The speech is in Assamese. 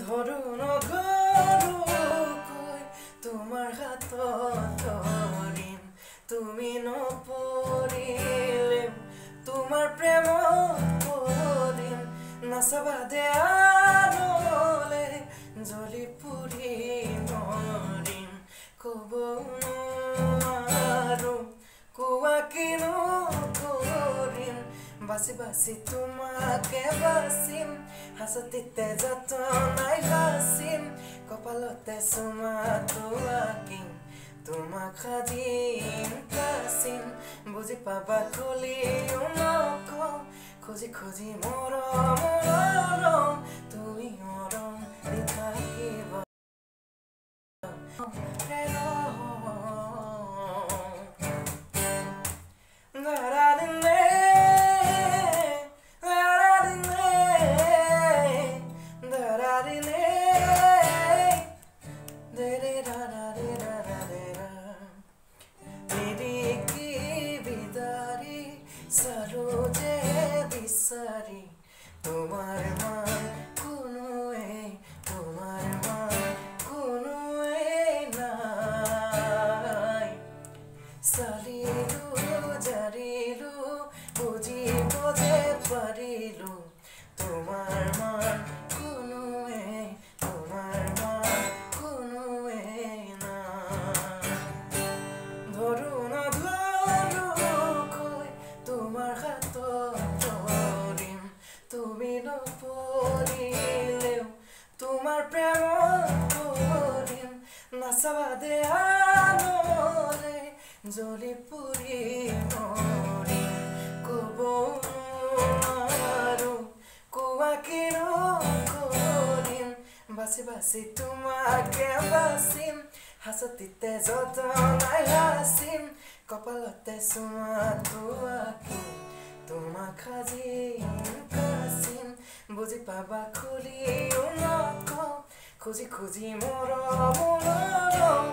ধৰো নধৰোকৈ তোমাৰ হাতত ধৰিম, তুমি নপৰিলে তোমাৰ প্ৰেমত পৰিম, নাচাবা দে আনলে জ্বলি পুৰি মৰিম, ক'ব নোৱাৰো কোৱা কিনো কৰিম, বাচি বাচি তোমাকে বাচিম, হাসতিতে যতনাই হাসিম, কপালতে চুমাটো আঁকিম, তোমাক সাজিম কাচিম, বুজি পাবা খুলিও নকওঁ, খুজি খুজি মৰম মৰম, তুমি মৰম দি থাকিবা সৰোজে বিচাৰি তোমাৰ মান কোনোৱে, তোমাৰ মান কোনোৱে নাই, চালিলো জাৰিলো বুজিব যে পাৰিলো, তোমাৰ মান কোনোৱে, তোমাৰ মান কোনোৱে নাই, ধৰো নধৰোকৈ তোমাৰ হাতত ধৰিম, তুমি নপৰিলেও তোমাৰ প্ৰেমত পৰিম, নাচাবা দে আনলে জ্বলি পুৰি মৰিম, ক'ব নোৱাৰো কোৱা কিনো কৰিম, বাচি বাচি তোমাকে বাচিম, হাসতিতে যতনাই হাসিম, কপালতে চুমাটো আঁকিম, তোমাক সাজিম কাচিম, বুজি পাবা খুলিও নকওঁ, খুজি খুজি মৰম মৰম,